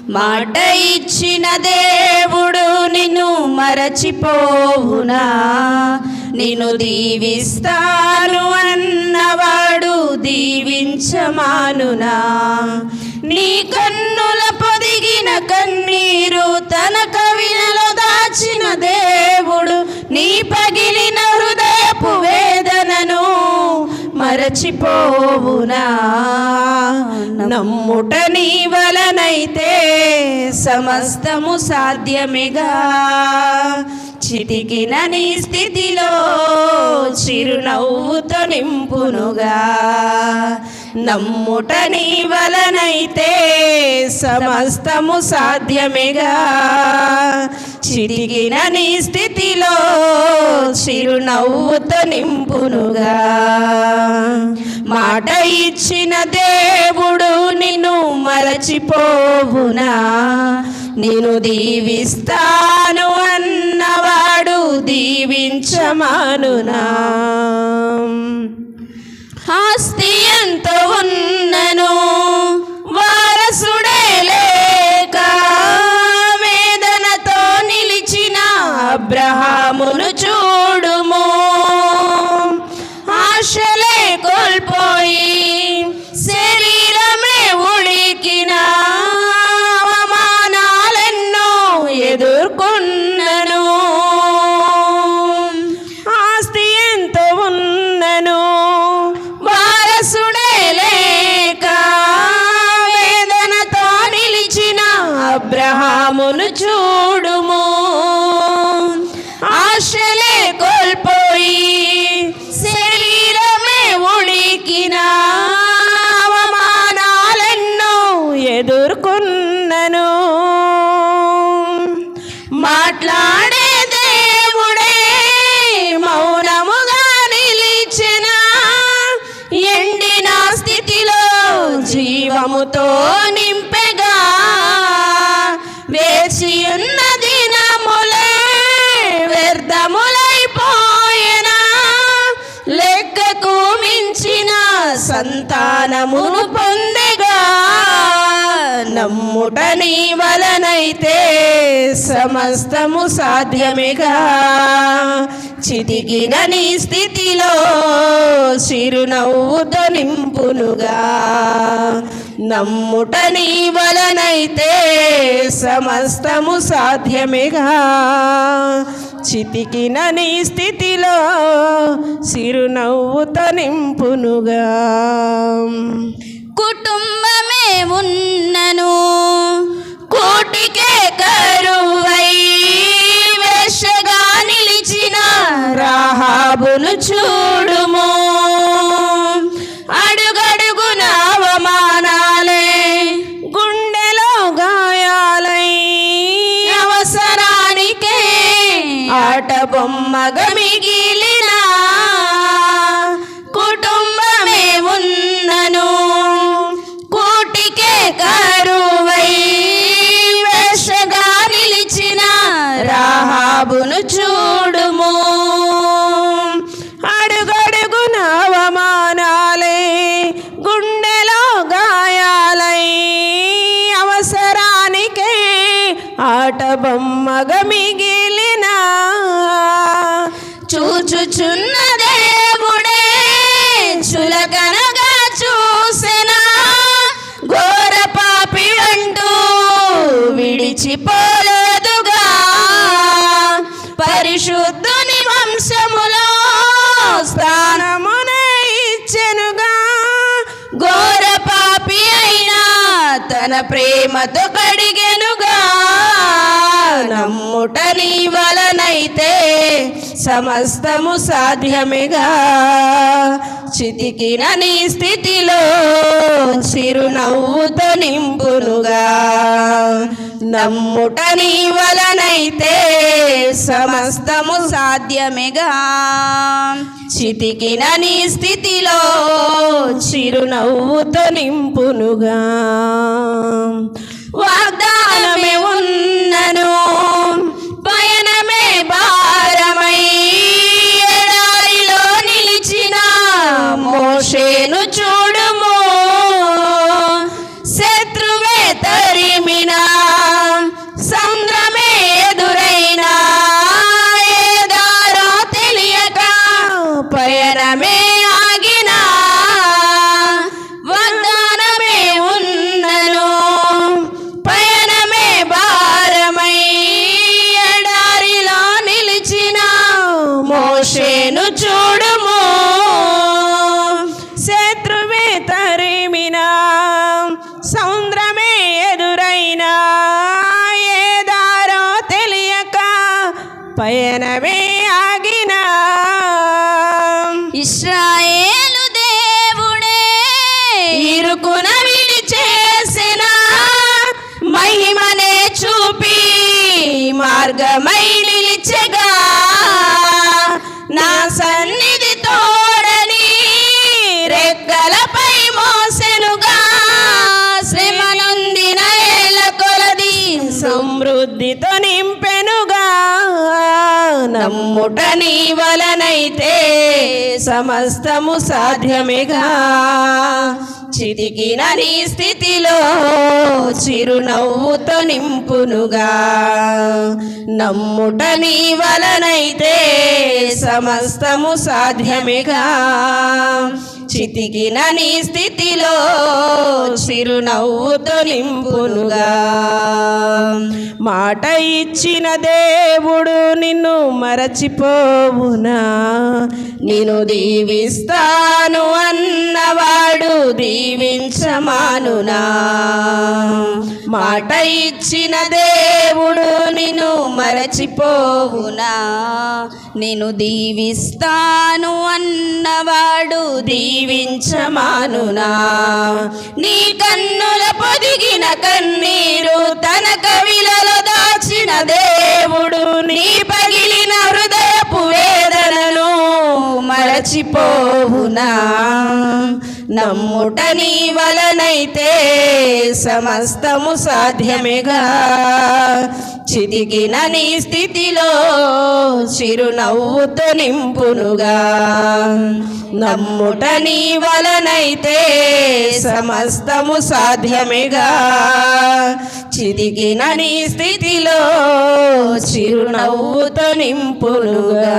మాట ఇచ్చిన దేవుడు నిన్ను మరచిపోవునా? నిన్ను దీవిస్తాను అన్నవాడు దీవించమానునా? నీ కన్నుల పొదిగిన కన్నీరు తన కవినలో దాచిన దేవుడు నీ పగిలిన హృదయపు వేదనను మరచిపోవునా? నమ్ముట నీ వలనైతే సమస్తము సాధ్యమేగా. చితికిన నీ స్థితిలో చిరునవ్వుతో నింపునుగా. నమ్ముట నీ వలనైతే సమస్తము సాధ్యమేగా. చితికిన నీ స్థితిలో చిరునవ్వుతో నింపునుగా. మాట ఇచ్చిన దేవుడు నిన్ను మరచిపోవునా? నిన్ను దీవిస్తాను అన్నవాడు దీవించమానునా? ఆస్తి ఎంత ఉన్నను వారసుడే లేక వేదనతో నిలిచిన అబ్రహామును చూడుము. ఆశలే కోల్పోయి శరీరమే ఉడికిన అవమానాలెన్నో ఎదుర్కొన్నను. ఆస్తి ఎంత ఉన్నను వారసుడే లేక వేదనతో నిలిచిన అబ్రహామును చూడుము. ఆశలే కోల్పోయి శరీరమే ఉడికిన అవమానాలెన్నో ఎదుర్కొన్నను. మాట్లాడే దేవుడే మౌనముగా నిలిచిన ఎండిన స్థితిలో జీవముతో నింపెగా. వేచి ఉన్న దినములే వ్యర్థములైపోయేనా? లెక్కకు మించిన సంతానమును పొందెగా. నమ్ముట నీ వలనైతే సమస్తము సాధ్యమేగా. చితికిన నీ స్థితిలో చిరునవ్వుతో నింపునుగా. నమ్ముట నీ వలనైతే సమస్తము సాధ్యమేగా. చితికిన నీ స్థితిలో చిరునవ్వుతో నింపునుగా. కుటుంబమే ఉన్నను కోటికే కరువై వేషగా నిలిచిన రాహాబును చూడుము. అడుగడుగున అవమానాలే గుండెలో గాయాలై అవసరానికే ఆట బొమ్మగా మిగిలిన కుటుంబమే ఉన్నను కోటికే కరువై వేషగా నిలిచిన రాహాబును చూడుము. అడుగడుగున అవమానాలే గుండెలో గాయాలై అవసరానికే ఆట బొమ్మగా మిగిలిన చూచుచున్న దేవుడే చులకనగా చూసెనా. ఘోర పాపి అంటూ విడిచిపోలేదుగా. పరిశుద్ధుని వంశములో స్థానమునే ఇచ్చెనుగా. ఘోర పాపి అయినా తన ప్రేమతో కడిగెనుగా. నమ్ముట నీ వలనైతే సమస్తము సాధ్యమేగా. చితికిన నీ స్థితిలో చిరునవ్వుతో నింపునుగా. నమ్ముట నీ వలనైతే సమస్తము సాధ్యమేగా. చితికిన నీ స్థితిలో చిరునవ్వుతో నింపునుగా. వాగ్దానమే ఉన్నను పయనమే భారమై ఎడారిలో నిలిచిన మోషేను చూడుము. శత్రువే తరిమినా పయనమే ఆగినా ఇశ్రాయేలు దేవుడే ఇరుకున విడిచేసిన మహిమనే చూపి మార్గమై నిలిచెగా నా సన్నిధి తోడని రెక్కలపై మోసెనుగా శ్రమ నొందిన ఏళ్ళ కొలది సమృద్ధితో నింపెనుగా నమ్ముట నీ వలనైతే సమస్తము సాధ్యమేగా చితికిన నీ స్థితిలో చిరునవ్వుతో నింపునుగా నమ్ముట నీ వలనైతే సమస్తము సాధ్యమేగా చితికిన నీ స్థితిలో చిరునవ్వుతో నింపునుగా మాట ఇచ్చిన దేవుడు నిన్ను మరచిపోవునా నిన్ను దీవిస్తాను అన్నవాడు దీవించమానునా మాట ఇచ్చిన దేవుడు నిన్ను మరచిపోవునా నేను దీవిస్తాను అన్నవాడు దీవించమానునా నీ కన్నుల పొదిగిన కన్నీరు తన కవిలలో దాచిన దేవుడు నీ పగిలిన హృదయపు వేదనను మరచిపోవునా నమ్ముట నీ వలనైతే సమస్తము సాధ్యమేగా చితికిన నీ స్థితిలో చిరునవ్వుతో నింపునుగా నమ్ముట నీ వలనైతే సమస్తము సాధ్యమేగా చితికిన నీ స్థితిలో చిరునవ్వుతో నింపునుగా